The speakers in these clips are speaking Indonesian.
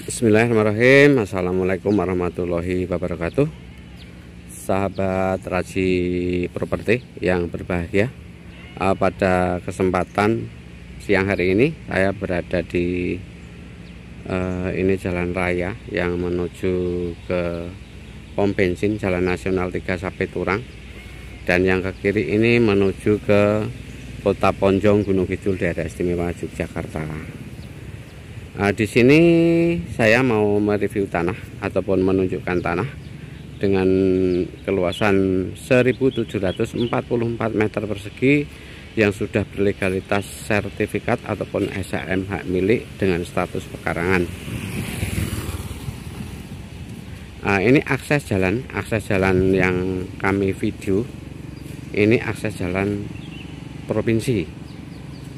Bismillahirrahmanirrahim. Assalamualaikum warahmatullahi wabarakatuh. Sahabat Raji Properti yang berbahagia, pada kesempatan siang hari ini saya berada di ini jalan raya yang menuju ke pom bensin Jalan Nasional 3 sampai Turang, dan yang ke kiri ini menuju ke Kota Ponjong Gunung Kidul, daerah istimewa Yogyakarta. Di sini saya mau mereview tanah ataupun menunjukkan tanah dengan keluasan 1744 meter persegi yang sudah berlegalitas sertifikat ataupun SHM hak milik dengan status pekarangan. Ini akses jalan yang kami video. Ini akses jalan provinsi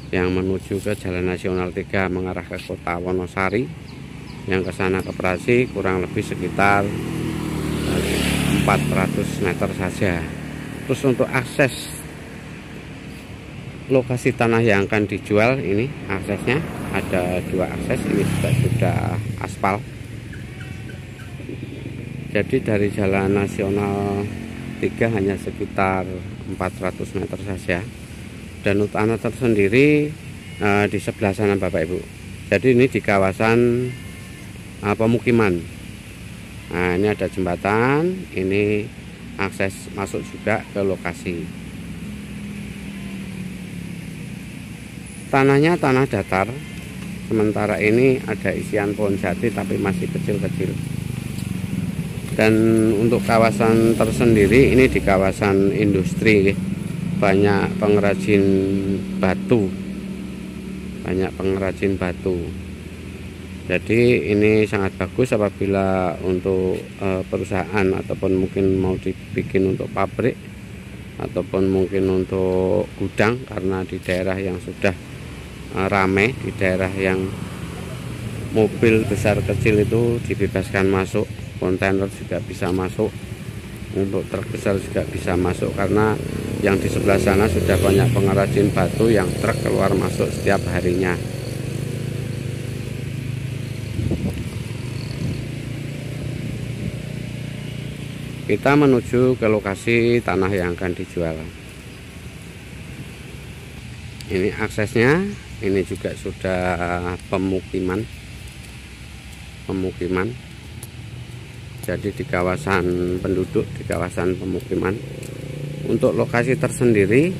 yang menuju ke Jalan Nasional 3 mengarah ke Kota Wonosari, yang ke sana ke Prasi kurang lebih sekitar 400 meter saja. Terus untuk akses lokasi tanah yang akan dijual, ini aksesnya ada 2 akses. Ini juga sudah aspal. Jadi dari Jalan Nasional 3 hanya sekitar 400 meter saja. Dan untuk tanah tersendiri di sebelah sana Bapak Ibu. Jadi ini di kawasan pemukiman. Nah, ini ada jembatan, ini akses masuk juga ke lokasi. Tanahnya tanah datar, sementara ini ada isian pohon jati tapi masih kecil-kecil. Dan untuk kawasan tersendiri ini di kawasan industri, banyak pengrajin batu. Jadi ini sangat bagus apabila untuk perusahaan ataupun mungkin mau dibikin untuk pabrik ataupun mungkin untuk gudang, karena di daerah yang sudah ramai, di daerah yang mobil besar kecil itu dibebaskan masuk, kontainer juga bisa masuk, untuk truk besar juga bisa masuk, karena yang di sebelah sana sudah banyak pengrajin batu yang truk keluar masuk setiap harinya. Kita menuju ke lokasi tanah yang akan dijual. Ini aksesnya, ini juga sudah pemukiman. Jadi di kawasan penduduk, di kawasan pemukiman. Untuk lokasi tersendiri,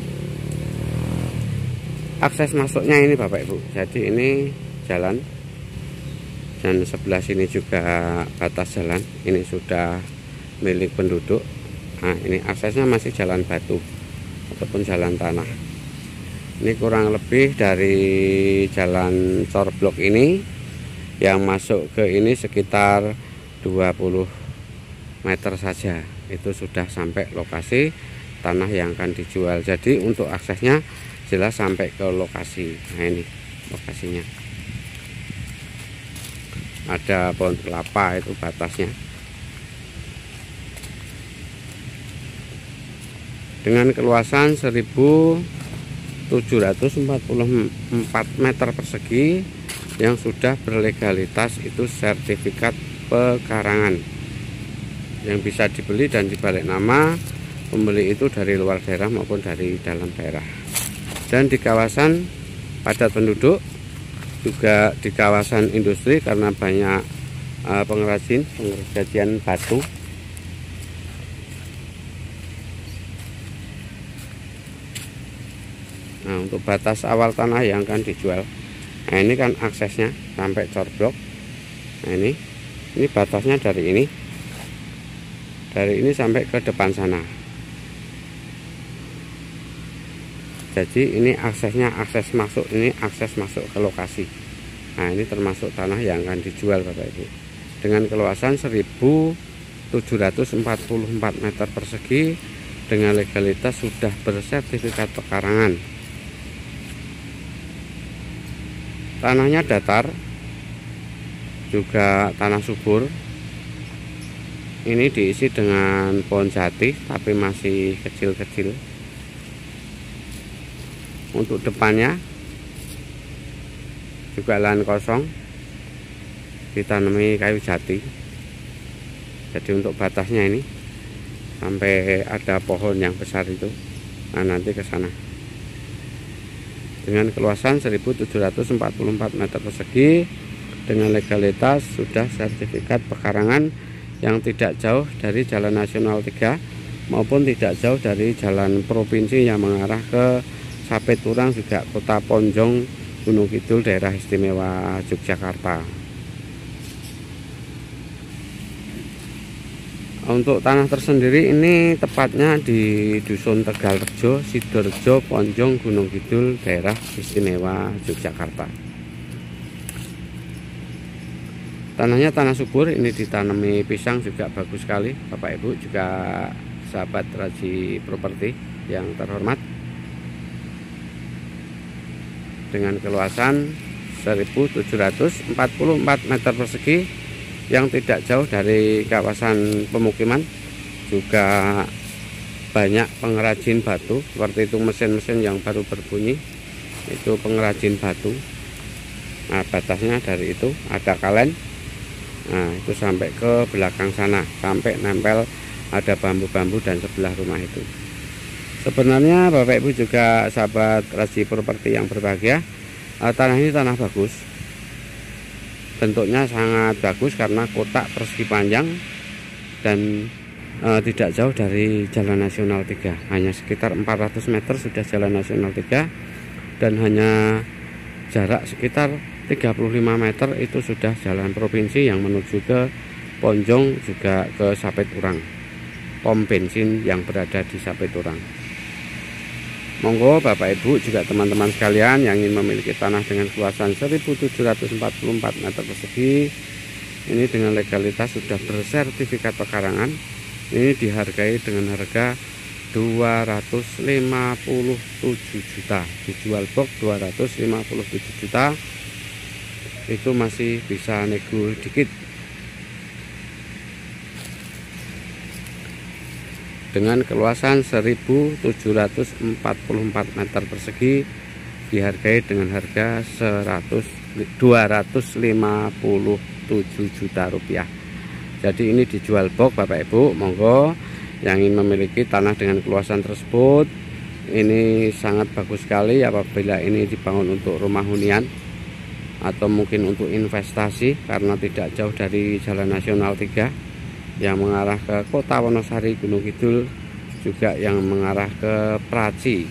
akses masuknya ini Bapak Ibu. Jadi ini jalan, dan sebelah sini juga batas jalan. Ini sudah milik penduduk. Nah, ini aksesnya masih jalan batu ataupun jalan tanah. Ini kurang lebih dari jalan corblok ini yang masuk ke ini sekitar 20 meter saja. Itu sudah sampai lokasi tanah yang akan dijual. Jadi untuk aksesnya jelas sampai ke lokasi. Nah, ini lokasinya. Ada pohon kelapa, itu batasnya. Dengan keluasan 1744 meter persegi yang sudah berlegalitas itu sertifikat pekarangan, yang bisa dibeli dan dibalik nama pembeli itu dari luar daerah maupun dari dalam daerah. Dan di kawasan padat penduduk, juga di kawasan industri karena banyak pengrajin batu. Nah, untuk batas awal tanah yang akan dijual, nah ini kan aksesnya sampai corblok. Nah, ini batasnya dari ini sampai ke depan sana. Jadi ini aksesnya, akses masuk ke lokasi. Nah, ini termasuk tanah yang akan dijual Bapak Ibu. Dengan keluasan 1744 meter persegi dengan legalitas sudah bersertifikat pekarangan. Tanahnya datar, juga tanah subur. Ini diisi dengan pohon jati tapi masih kecil-kecil. Untuk depannya juga lahan kosong, ditanami kayu jati. Jadi untuk batasnya ini sampai ada pohon yang besar itu, nah nanti ke sana. Dengan keluasan 1744 meter persegi, dengan legalitas sudah sertifikat pekarangan yang tidak jauh dari Jalan Nasional 3 maupun tidak jauh dari jalan provinsi yang mengarah ke Sapeturang, juga Kota Ponjong, Gunung Kidul, daerah istimewa Yogyakarta. Untuk tanah tersendiri ini tepatnya di Dusun Tegalrejo, Sidorejo, Ponjong, Gunung Kidul, daerah istimewa Yogyakarta. Tanahnya tanah subur, ini ditanami pisang juga bagus sekali, Bapak Ibu, juga sahabat Raji Properti yang terhormat. Dengan keluasan 1744 meter persegi yang tidak jauh dari kawasan pemukiman, juga banyak pengrajin batu, seperti itu mesin-mesin yang baru berbunyi, itu pengrajin batu. Nah, batasnya dari itu ada kalen. Nah, itu sampai ke belakang sana, sampai nempel ada bambu-bambu dan sebelah rumah itu. Sebenarnya Bapak Ibu juga sahabat Raji Properti yang berbahagia, tanah ini tanah bagus. Bentuknya sangat bagus karena kotak persegi panjang dan tidak jauh dari Jalan Nasional 3. Hanya sekitar 400 meter sudah Jalan Nasional 3, dan hanya jarak sekitar 35 meter itu sudah jalan provinsi yang menuju ke Ponjong, juga ke Sapeturang, pom bensin yang berada di Sapeturang. Monggo Bapak Ibu juga teman-teman sekalian yang ingin memiliki tanah dengan luasan 1744 meter persegi, ini dengan legalitas sudah bersertifikat pekarangan, ini dihargai dengan harga 257 juta, dijual box 257 juta. Itu masih bisa nego dikit. Dengan keluasan 1744 meter persegi, dihargai dengan harga 257 juta rupiah. Jadi ini dijual box Bapak Ibu. Monggo yang ingin memiliki tanah dengan keluasan tersebut, ini sangat bagus sekali apabila ini dibangun untuk rumah hunian atau mungkin untuk investasi, karena tidak jauh dari Jalan Nasional 3 yang mengarah ke Kota Wonosari, Gunung Kidul, juga yang mengarah ke Praci.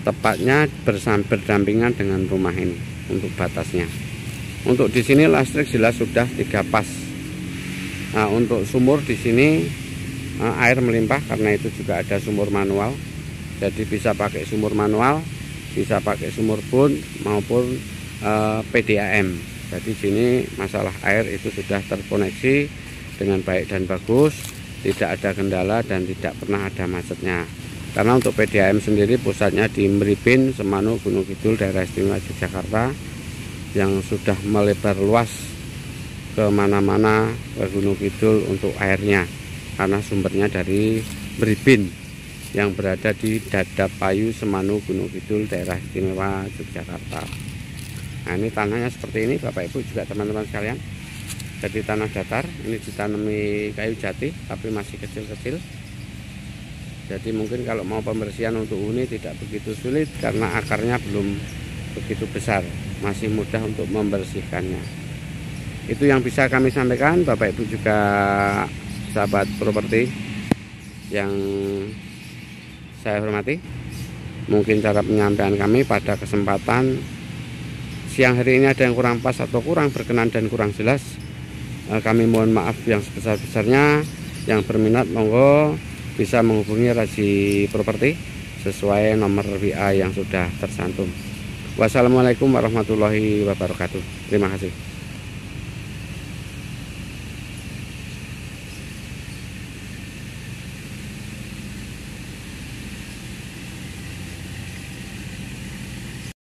Tepatnya berdampingan dengan rumah ini untuk batasnya. Untuk di sini listrik jelas sudah 3 pas. Nah, untuk sumur di sini air melimpah karena itu juga ada sumur manual. Jadi bisa pakai sumur manual, bisa pakai sumur pun maupun PDAM. Jadi sini masalah air itu sudah terkoneksi dengan baik dan bagus, tidak ada kendala dan tidak pernah ada macetnya. Karena untuk PDAM sendiri pusatnya di Mripin, Semanu, Gunung Kidul, daerah istimewa Yogyakarta, yang sudah melebar luas kemana-mana ke Gunung Kidul untuk airnya, karena sumbernya dari Mripin yang berada di Dadapayu, Semanu, Gunung Kidul, daerah istimewa Yogyakarta. Nah, ini tanahnya seperti ini Bapak Ibu juga teman-teman sekalian. Jadi tanah datar, ini ditanami kayu jati tapi masih kecil-kecil. Jadi mungkin kalau mau pembersihan untuk huni tidak begitu sulit karena akarnya belum begitu besar, masih mudah untuk membersihkannya. Itu yang bisa kami sampaikan Bapak Ibu juga sahabat properti yang saya hormati. Mungkin cara penyampaian kami pada kesempatan siang hari ini ada yang kurang pas atau kurang berkenan dan kurang jelas, kami mohon maaf yang sebesar-besarnya. Yang berminat monggo bisa menghubungi Raji Properti sesuai nomor WA yang sudah tercantum. Wassalamualaikum warahmatullahi wabarakatuh. Terima kasih.